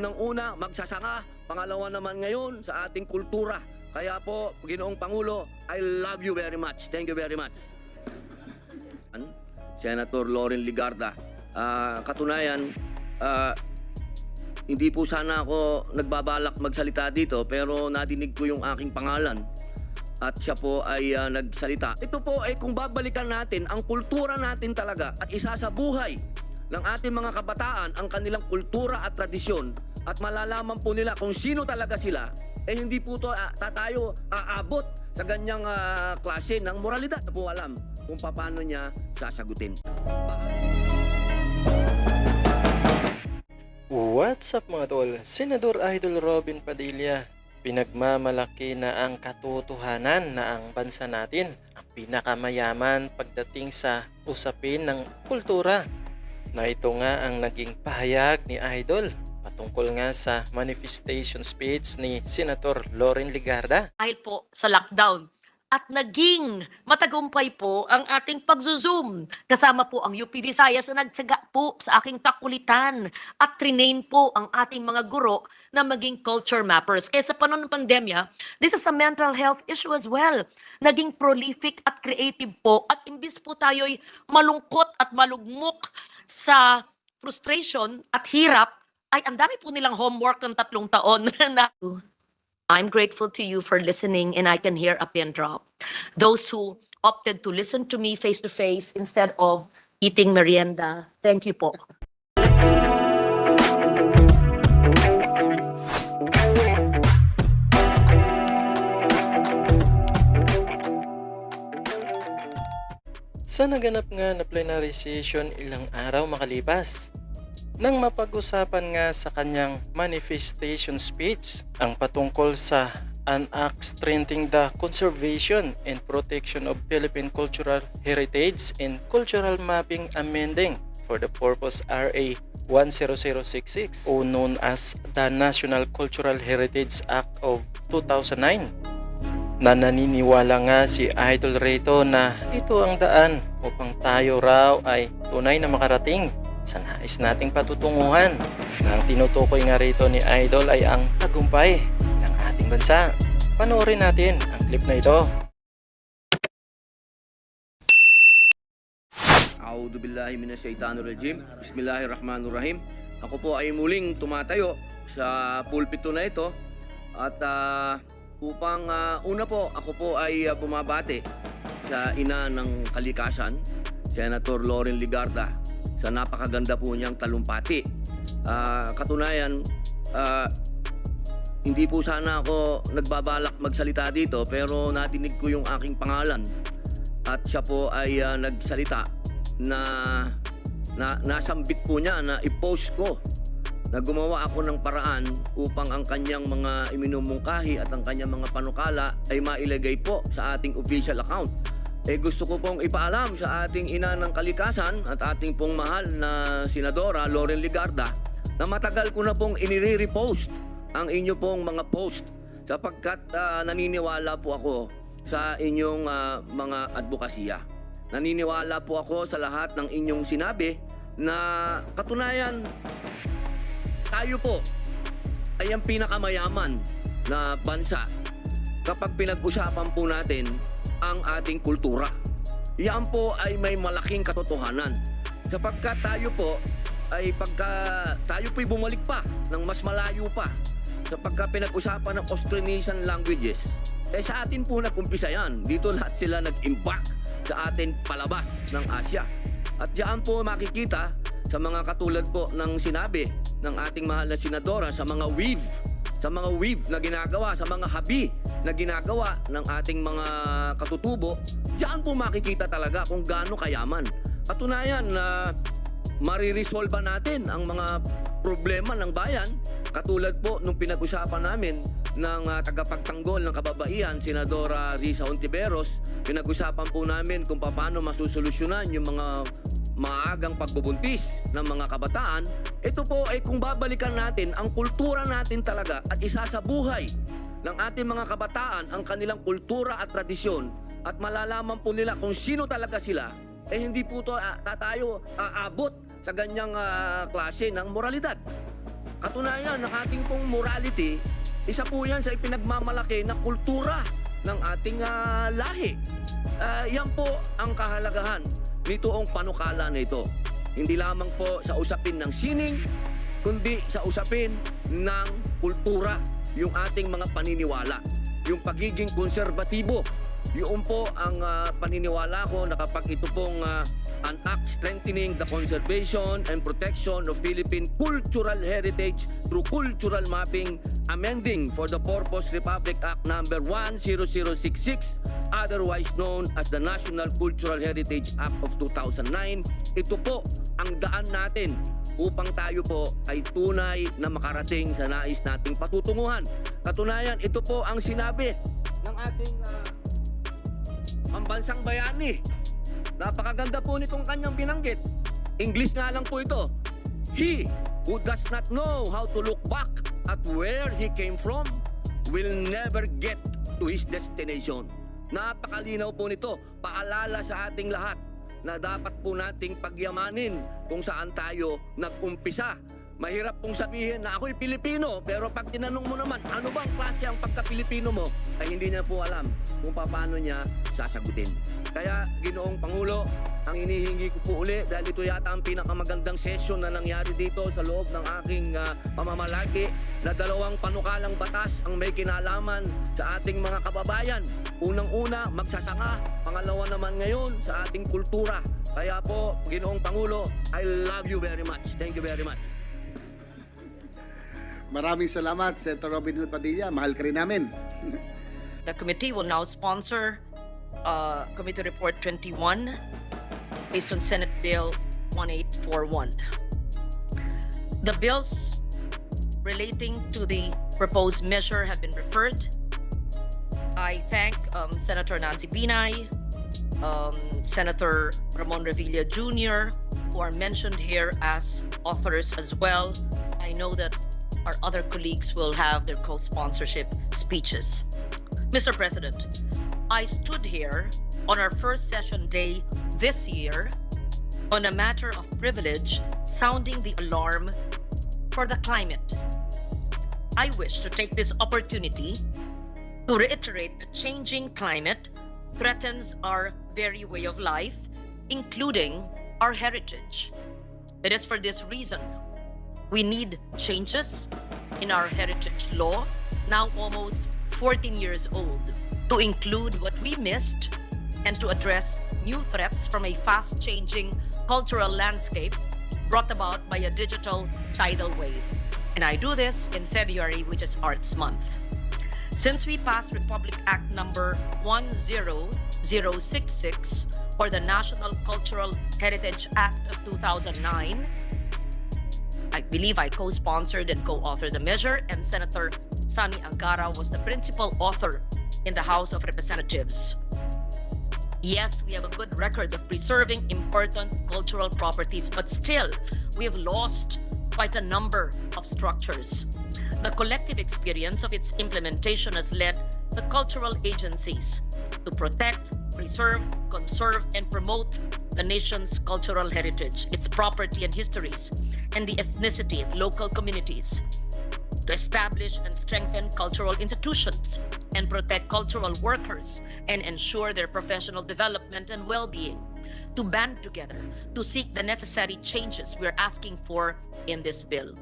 Unang-una, magsasanga. Pangalawa naman ngayon sa ating kultura. Kaya po, Ginoong Pangulo, I love you very much. Thank you very much. Senator Loren Legarda. Katunayan, hindi po sana ako nagbabalak magsalita dito pero nadinig ko yung aking pangalan at siya po ay nagsalita. Ito po ay kung babalikan natin ang kultura natin talaga at isasabuhay ng ating mga kabataan ang kanilang kultura at tradisyon at malalaman po nila kung sino talaga sila, eh hindi po tayo aabot sa ganyang klase ng moralidad. Na po alam kung paano niya sasagutin. What's up mga tol? Senador Idol Robin Padilla. Pinagmamalaki na ang katotohanan na ang bansa natin ang pinakamayaman pagdating sa usapin ng kultura. Na ito nga ang naging pahayag ni Idol patungkol nga sa manifestation speech ni Senator Loren Legarda. Dahil po sa lockdown at naging matagumpay po ang ating pagzo-zoom. Kasama po ang UP Visayas na nagtsaga po sa aking kakulitan at trinain po ang ating mga guro na maging culture mappers. Kaya sa panahon ng pandemya, this is a mental health issue as well. Naging prolific at creative po at imbis po tayo'y malungkot at malugmok sa frustration at hirap, ay ang dami po nilang homework ng 3 taon na I'm grateful to you for listening and I can hear a pin drop. Those who opted to listen to me face-to-face instead of eating merienda, thank you po. Sa naganap nga na plenary session ilang araw makalipas, nang mapag-usapan nga sa kanyang manifestation speech ang patungkol sa an act strengthening the conservation and protection of Philippine cultural heritage and cultural mapping amending for the purpose RA 10066 o known as the National Cultural Heritage Act of 2009. Na naniniwala nga si Idol rito na ito ang daan upang tayo raw ay tunay na makarating sa nais nating patutunguhan. Ang tinutukoy nga rito ni Idol ay ang tagumpay ng ating bansa. Panoorin natin ang clip na ito. A'udhu billahi minasyaitanirrajim. Bismillahirrahmanirrahim. Ako po ay muling tumatayo sa pulpito na ito at upang una po ako po ay bumabati sa ina ng kalikasan, Senator Loren Legarda, sa napakaganda po niyang talumpati. Katunayan, hindi po sana ako nagbabalak magsalita dito pero nadinig ko yung aking pangalan at siya po ay nagsalita na nasambit po niya na i-post ko na gumawa ako ng paraan upang ang kanyang mga iminumungkahi at ang kanyang mga panukala ay mailagay po sa ating official account. Gusto ko pong ipaalam sa ating ina ng kalikasan at ating pong mahal na Senadora Loren Legarda na matagal ko na pong inire-repost ang inyo pong mga post sapagkat naniniwala po ako sa inyong mga advokasya. Naniniwala po ako sa lahat ng inyong sinabi na katunayan tayo po ay ang pinakamayaman na bansa kapag pinag-usapan po natin ang ating kultura. Yan po ay may malaking katotohanan. Sapagkat tayo po ay pagka tayo po'y bumalik pa ng mas malayo pa sapagka pinag-usapan ng Austronesian languages, sa atin po nag-umpisa yan. Dito lahat sila nag-impact sa atin palabas ng Asya. At diyan po makikita sa mga katulad po ng sinabi ng ating mahal na senadora sa mga weave na ginagawa, sa mga habi na ginagawa ng ating mga katutubo, diyan po makikita talaga kung gaano kayaman. Katunayan na mariresolve natin ang mga problema ng bayan, katulad po nung pinag-usapan namin ng tagapagtanggol ng kababaihan, Senadora Risa Hontiveros. Pinag-usapan po namin kung paano masusolusyonan yung mga maagang pagbubuntis ng mga kabataan. Ito po ay kung babalikan natin ang kultura natin talaga at isasabuhay ng ating mga kabataan ang kanilang kultura at tradisyon at malalaman po nila kung sino talaga sila, hindi po tayo aabot sa ganyang klase ng moralidad. Katunayan ng ating pong morality, isa po yan sa ipinagmamalaki na kultura ng ating lahi. Yan po ang kahalagahan nitoong panukala na ito. Hindi lamang po sa usapin ng sining, kundi sa usapin ng kultura, yung ating mga paniniwala, yung pagiging konserbatibo. Yun po ang paniniwala ko na kapag ito pong an act strengthening the conservation and protection of Philippine cultural heritage through cultural mapping, amending for the purpose Republic Act number 10066, otherwise known as the National Cultural Heritage Act of 2009. Ito po ang daan natin upang tayo po ay tunay na makarating sa nais nating patutunguhan. Katunayan, ito po ang sinabi ng ating pambansang bayani. Napakaganda po nitong kanyang binanggit. English nga lang po ito. He who does not know how to look back at where he came from will never get to his destination. Napakalinaw po nito. Paalala sa ating lahat na dapat po nating pagyamanin kung saan tayo nag-umpisa. Mahirap pong sabihin na ako'y Pilipino, pero pag tinanong mo naman, ano bang klase ang pagka-Pilipino mo, ay hindi niya po alam kung paano niya sasagutin. Kaya, Ginoong Pangulo, ang inihingi ko po uli, dahil ito yata ang pinakamagandang session na nangyari dito sa loob ng aking pamamalagi, na dalawang panukalang batas ang may kinalaman sa ating mga kababayan. Unang-una, magsasaka. Pangalawa naman ngayon sa ating kultura. Kaya po, Ginoong Pangulo, I love you very much. Thank you very much. Maraming salamat, Senator Robin Padilla. Mahal ka rin namin. The committee will now sponsor Committee Report 21 based on Senate Bill 1841. The bills relating to the proposed measure have been referred. I thank Senator Nancy Binay, Senator Ramon Revilla Jr., who are mentioned here as authors as well. I know that our other colleagues will have their co-sponsorship speeches. Mr. President, I stood here on our first session day this year on a matter of privilege, sounding the alarm for the climate. I wish to take this opportunity to reiterate the changing climate threatens our very way of life, including our heritage. It is for this reason we need changes in our heritage law, now almost 14 years old, to include what we missed and to address new threats from a fast-changing cultural landscape brought about by a digital tidal wave. And I do this in February, which is Arts Month. Since we passed Republic Act number 10066, or the National Cultural Heritage Act of 2009, I believe I co-sponsored and co-authored the measure, and Senator Sani Angara was the principal author in the House of Representatives. Yes, we have a good record of preserving important cultural properties, but still, we have lost quite a number of structures. The collective experience of its implementation has led the cultural agencies to protect, preserve, conserve, and promote the nation's cultural heritage, its property and histories, and the ethnicity of local communities, to establish and strengthen cultural institutions and protect cultural workers and ensure their professional development and well-being, to band together to seek the necessary changes we're asking for in this bill.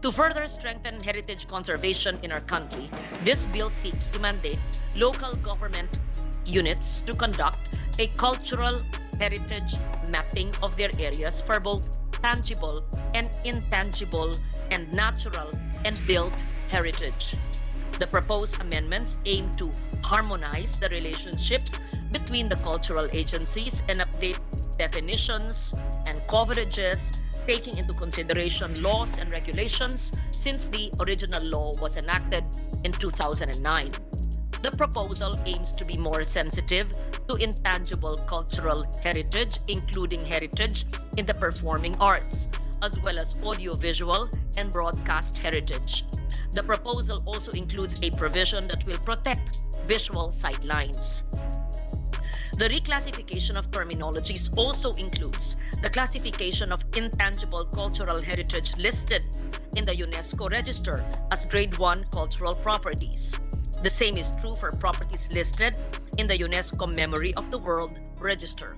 To further strengthen heritage conservation in our country, this bill seeks to mandate local government units to conduct a cultural heritage mapping of their areas for both tangible and intangible and natural and built heritage. The proposed amendments aim to harmonize the relationships between the cultural agencies and update definitions and coverages, taking into consideration laws and regulations since the original law was enacted in 2009. The proposal aims to be more sensitive to intangible cultural heritage, including heritage in the performing arts, as well as audiovisual and broadcast heritage. The proposal also includes a provision that will protect visual sightlines. The reclassification of terminologies also includes the classification of intangible cultural heritage listed in the UNESCO Register as Grade 1 cultural properties. The same is true for properties listed in the UNESCO Memory of the World Register.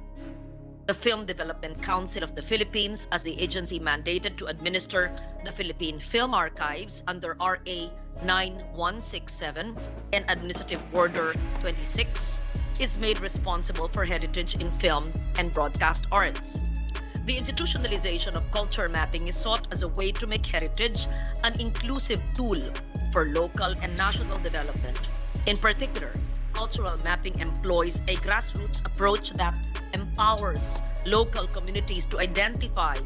The Film Development Council of the Philippines, as the agency mandated to administer the Philippine Film Archives under RA 9167 and Administrative Order 26, is made responsible for heritage in film and broadcast arts. The institutionalization of culture mapping is sought as a way to make heritage an inclusive tool for local and national development. In particular, cultural mapping employs a grassroots approach that empowers local communities to identify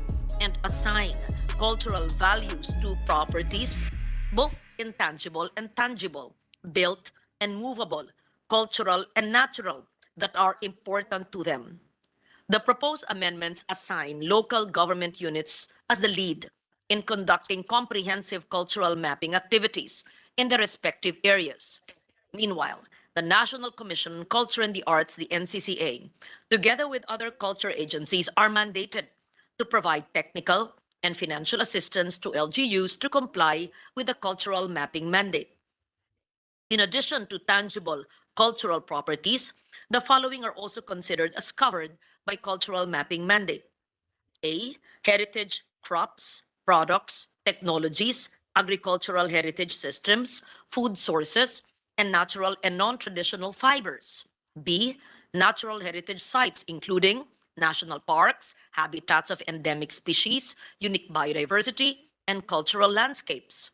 and assign cultural values to properties, both intangible and tangible, built and movable, cultural and natural, that are important to them. The proposed amendments assign local government units as the lead in conducting comprehensive cultural mapping activities in their respective areas. Meanwhile, the National Commission on Culture and the Arts, the NCCA, together with other culture agencies, are mandated to provide technical and financial assistance to LGUs to comply with the cultural mapping mandate. In addition to tangible cultural properties, the following are also considered as covered by cultural mapping mandate. A. Heritage crops, products, technologies, agricultural heritage systems, food sources, and natural and non-traditional fibers. B. Natural heritage sites, including national parks, habitats of endemic species, unique biodiversity, and cultural landscapes.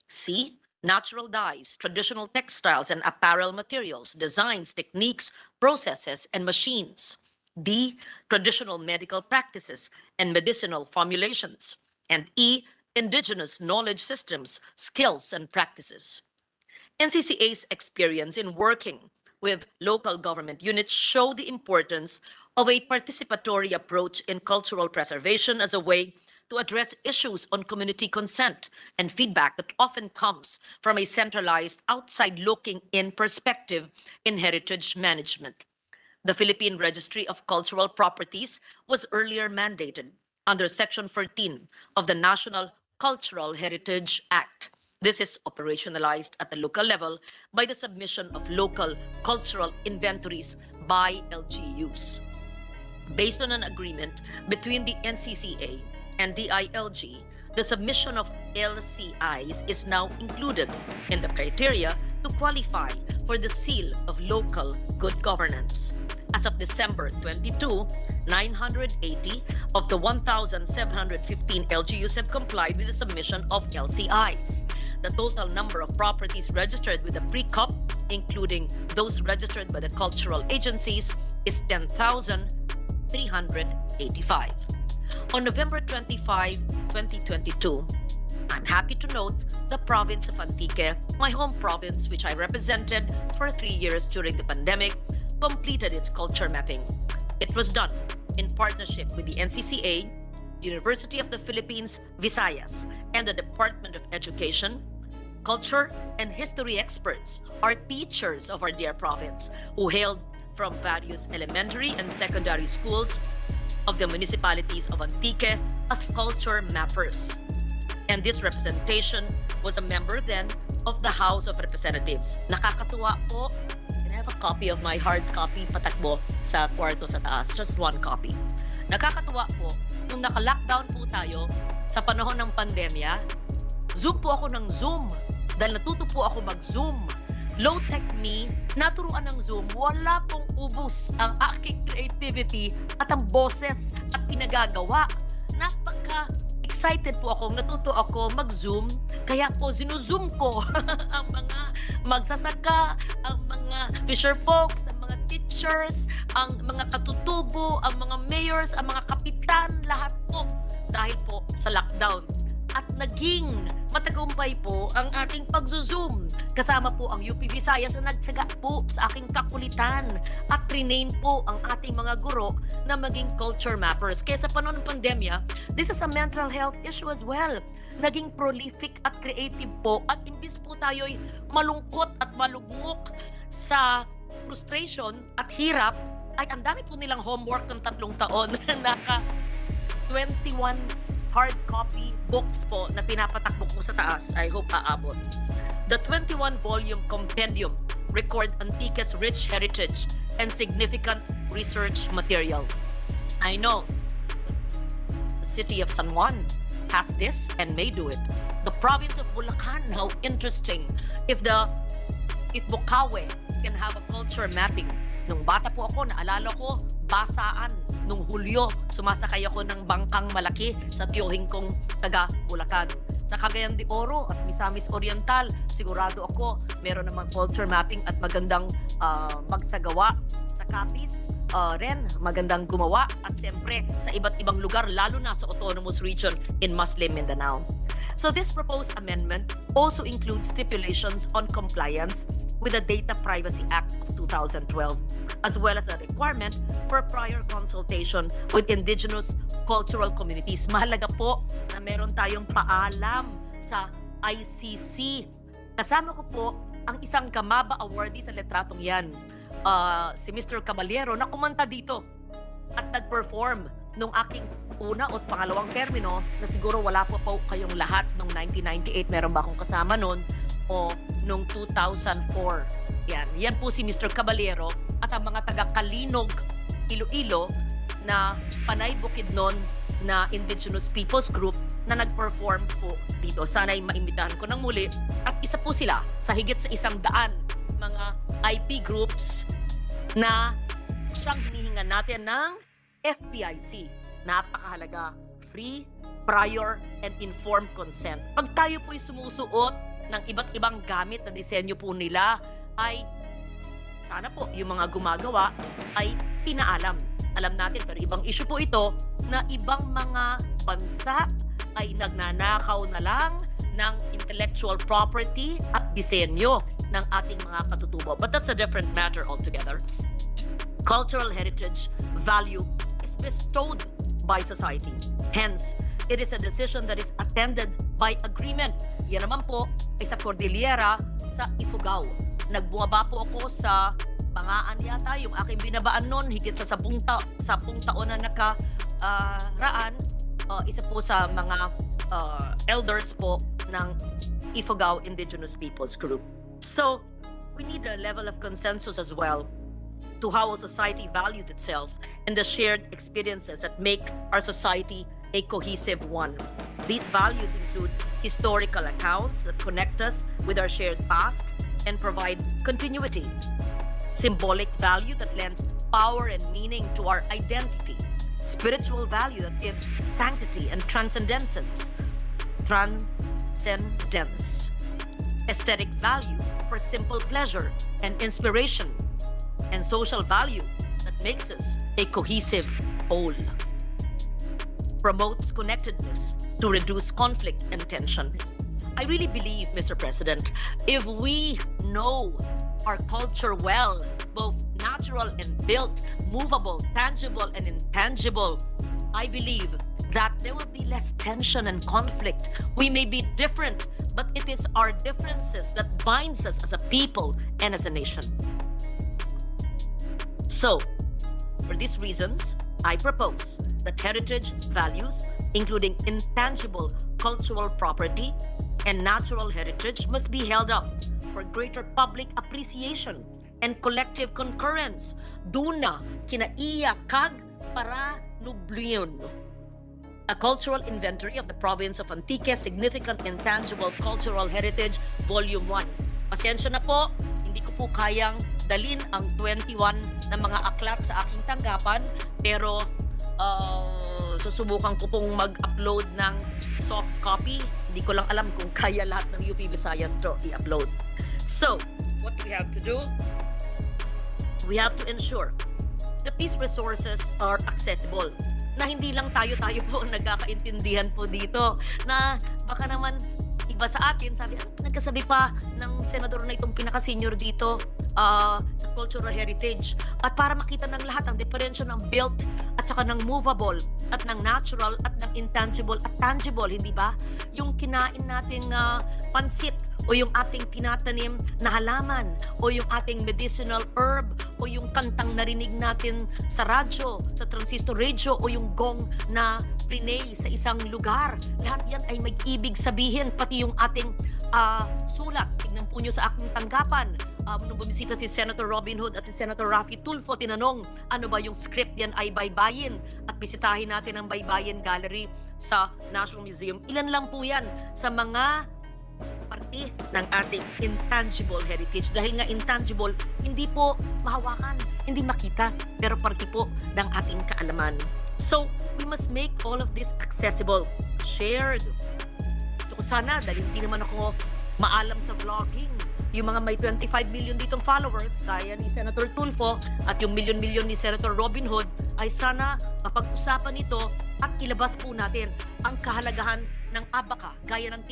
C. Natural dyes, traditional textiles and apparel materials, designs, techniques, processes, and machines. D. Traditional medical practices and medicinal formulations. And E. Indigenous knowledge systems, skills, and practices. NCCA's experience in working with local government units show the importance of a participatory approach in cultural preservation as a way to address issues on community consent and feedback that often comes from a centralized, outside-looking-in perspective in heritage management. The Philippine Registry of Cultural Properties was earlier mandated under Section 14 of the National Cultural Heritage Act. This is operationalized at the local level by the submission of local cultural inventories by LGUs. Based on an agreement between the NCCA and DILG, the submission of LCIs is now included in the criteria to qualify for the seal of local good governance. As of December 22, 980 of the 1,715 LGUs have complied with the submission of LCIs. The total number of properties registered with the pre-CUP, including those registered by the cultural agencies, is 10,385. On November 25, 2022, I'm happy to note the province of Antique, my home province, which I represented for 3 years during the pandemic, completed its culture mapping. It was done in partnership with the NCCA, University of the Philippines, Visayas, and the Department of Education. Culture and history experts are teachers of our dear province who hailed from various elementary and secondary schools of the municipalities of Antique as culture mappers. And this representation was a member then of the House of Representatives. Nakakatuwa po. And I have a copy of my hard copy patakbo sa kwarto sa taas. Just one copy. Nakakatuwa po, nung naka-lockdown po tayo sa panahon ng pandemya, Zoom po ako ng Zoom. Dahil natuto po ako mag-Zoom. Low-tech me, naturuan ng Zoom, wala pong ubus ang aking creativity at ang boses at pinagagawa. Napaka-excited po akong natuto ako mag-Zoom, kaya po zinuzoom ko ang mga magsasaka, ang mga fisher folks, ang mga teachers, ang mga katutubo, ang mga mayors, ang mga kapitan, lahat po dahil po sa lockdown. At naging matagumpay po ang ating pagzo-Zoom. Kasama po ang UP Visayas na nagtsaga po sa aking kakulitan at trinain po ang ating mga guro na maging culture mappers. Kaya sa panahon ng pandemya, this is a mental health issue as well. Naging prolific at creative po at imbis po tayo'y malungkot at malugmok sa frustration at hirap, ay ang dami po nilang homework ng 3 taon. Naka 21 hard copy books po na pinapatakbo ko sa taas, I hope aabot. The 21-volume compendium record Antique's rich heritage and significant research material. I know the city of San Juan has this and may do it. The province of Bulacan, how interesting. If Bukawe can have a culture mapping. Nung bata po ako, naalala ko, basaan. Nung Hulyo, sumasakay ako ng bangkang malaki sa tiyuhin kong taga Bulacan. Sa Cagayan de Oro at Misamis Oriental, sigurado ako meron namang culture mapping at magandang magsagawa. Sa Capiz, ren, magandang gumawa. At siyempre, sa iba't ibang lugar, lalo na sa autonomous region in Muslim Mindanao. So this proposed amendment also includes stipulations on compliance with the Data Privacy Act of 2012, as well as a requirement for prior consultation with indigenous cultural communities. Mahalaga po na meron tayong paalam sa ICC. Kasama ko po ang isang Gamaba awardee sa letratong yan, si Mr. Caballero, na kumanta dito at nag-perform nung aking una o pangalawang termino na siguro wala pa po kayong lahat nung 1998. Meron ba akong kasama nun? O nung 2004. Yan po si Mr. Caballero at ang mga taga-Kalinog, Iloilo na Panay Bukidnon na Indigenous Peoples Group na nag-perform po dito. Sana'y maimbitahan ko ng muli. At isa po sila sa higit sa 100 mga IP groups na siyang hinihingan natin ng FPIC. Napakahalaga. Free, prior, and informed consent. Pag tayo po'y sumusuot ng iba't ibang gamit na disenyo po nila, ay sana po yung mga gumagawa ay pinaalam. Alam natin, pero ibang issue po ito na ibang mga bansa ay nagnanakaw na lang ng intellectual property at disenyo ng ating mga katutubo. But that's a different matter altogether. Cultural heritage value is bestowed by society. Hence, it is a decision that is attended by agreement. Yan naman po ay sa Cordillera sa Ifugao. Nagbumaba po ako sa Bangaan yata, yung aking binabaan noon, higit sa 10 taon na nakaraan. Isa po sa mga elders po ng Ifugao Indigenous Peoples Group. So, we need a level of consensus as well to how a society values itself and the shared experiences that make our society a cohesive one. These values include historical accounts that connect us with our shared past and provide continuity, symbolic value that lends power and meaning to our identity, spiritual value that gives sanctity and transcendence, aesthetic value for simple pleasure and inspiration, and social value that makes us a cohesive whole. Promotes connectedness to reduce conflict and tension. I really believe, Mr. President, if we know our culture well, both natural and built, movable, tangible and intangible, I believe that there will be less tension and conflict. We may be different, but it is our differences that binds us as a people and as a nation. So, for these reasons, I propose that heritage values, including intangible cultural property and natural heritage, must be held up for greater public appreciation and collective concurrence. Duna kinaiya kag para nubliyon. A cultural inventory of the province of Antique, significant intangible cultural heritage, Volume 1. Pasensya na po, hindi ko po kayang dalin ang 21 na mga aklat sa aking tanggapan, pero susubukan ko pong mag-upload ng soft copy. Hindi ko lang alam kung kaya lahat ng UP Visayas to i-upload. So, what we have to do? We have to ensure that these resources are accessible. Na hindi lang tayo po nagkakaintindihan po dito. Na baka naman iba sa atin, nagkasabi pa ng senador na itong pinaka-senior dito sa cultural heritage. At para makita ng lahat ang diferensya ng built at saka ng movable at ng natural at ng intangible at tangible, hindi ba? Yung kinain nating pansit o yung ating tinatanim na halaman o yung ating medicinal herb o yung kantang narinig natin sa radyo, sa transistor radio o yung gong na prinay sa isang lugar. Lahat yan ay may ibig sabihin, pati yung ating sulat. Tignan po nyo sa aking tanggapan. Nung bumisita si Senator Robin Hood at si Senator Raffy Tulfo, tinanong ano ba yung script yan ay baybayin, at bisitahin natin ang Baybayin Gallery sa National Museum. Ilan lang po yan sa mga parte ng ating intangible heritage. Dahil nga intangible, hindi po mahawakan, hindi makita, pero parte po ng ating kaalaman. So, we must make all of this accessible, shared. Gusto ko sana, dahil hindi naman ako maalam sa vlogging, yung mga may 25 million ditong followers, kaya ni Senator Tulfo, at yung million-million ni Senator Robin Hood, ay sana mapag-usapan ito at ilabas po natin ang kahalagahan ng abaka, gaya ng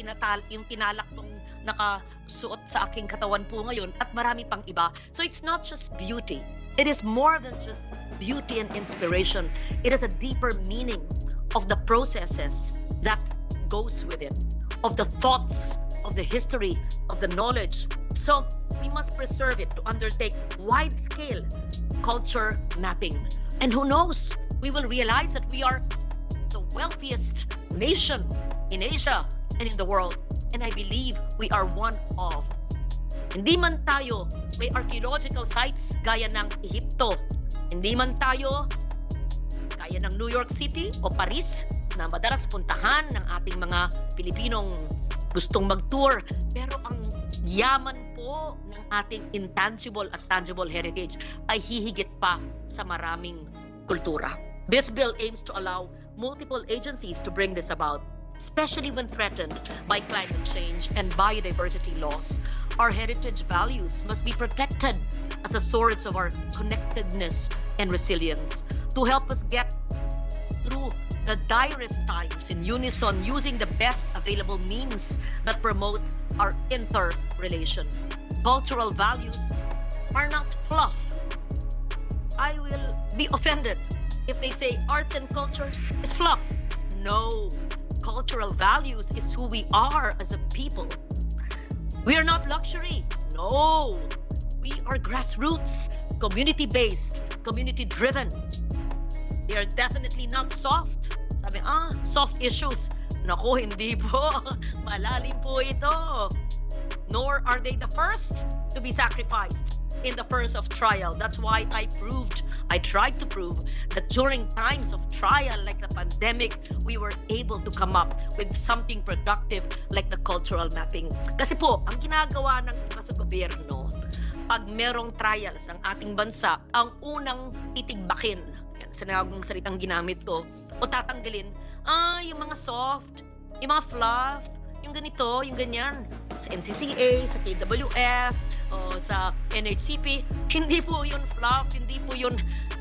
yung tinalak tong nakasuot sa aking katawan po ngayon, at marami pang iba. So it's not just beauty. It is more than just beauty and inspiration. It is a deeper meaning of the processes that goes with it, of the thoughts, of the history, of the knowledge. So we must preserve it to undertake wide-scale culture mapping. And who knows, we will realize that we are the wealthiest nation in Asia and in the world. And I believe we are one of. Hindi man tayo may archaeological sites gaya ng Ehipto. Hindi man tayo gaya ng New York City o Paris na madalas puntahan ng ating mga Pilipinong gustong mag-tour. Pero ang yaman po ng ating intangible at tangible heritage ay hihigit pa sa maraming kultura. This bill aims to allow multiple agencies to bring this about, especially when threatened by climate change and biodiversity loss. Our heritage values must be protected as a source of our connectedness and resilience to help us get through the direst times in unison, using the best available means that promote our interrelation. Cultural values are not fluff. I will be offended if they say arts and culture is fluff. No. Cultural values is who we are as a people. We are not luxury. No. We are grassroots, community-based, community-driven. They are definitely not soft. Sabi, soft issues. Naku, hindi po. Malalim po ito. Nor are they the first to be sacrificed in the first of trial. That's why I tried to prove that during times of trial like the pandemic, we were able to come up with something productive like the cultural mapping. Kasi po, ang ginagawa ng iba sa gobyerno, pag merong trials ang ating bansa, ang unang titigbakin, yan, sinagong salitang ginamit ko, o tatanggalin, yung mga soft, yung mga fluff, yung ganito, yung ganyan. Sa NCCA, sa KWF, o sa NHCP, hindi po yun fluff, hindi po yun,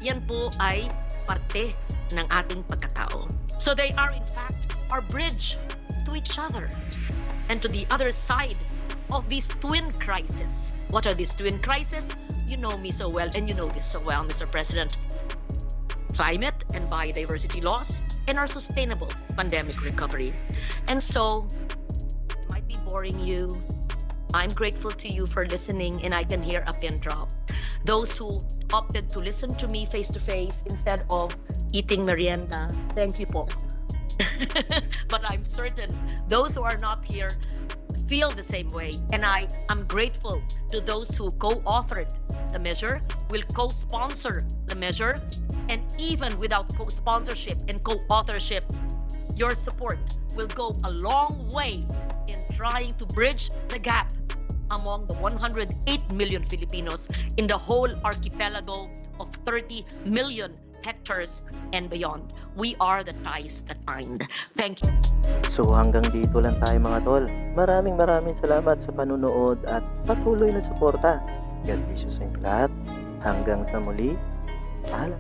yan po ay parte ng ating pagkatao. So they are in fact our bridge to each other and to the other side of these twin crises. What are these twin crises? You know me so well, and you know this so well, Mr. President. Climate and biodiversity loss, and our sustainable pandemic recovery. And so, it might be boring you. I'm grateful to you for listening, and I can hear a pin drop. Those who opted to listen to me face-to-face instead of eating merienda, thank you po. But I'm certain those who are not here feel the same way, and I am grateful to those who co-authored the measure, will co-sponsor the measure, and even without co-sponsorship and co-authorship, your support will go a long way in trying to bridge the gap among the 108 million Filipinos in the whole archipelago of 30 million hectares and beyond. We are the ties that bind. Thank you. So hanggang dito lang tayo mga tol. Maraming salamat sa panunood at patuloy na suporta. God bless you sa inyo lahat. Hanggang sa muli. Paalam.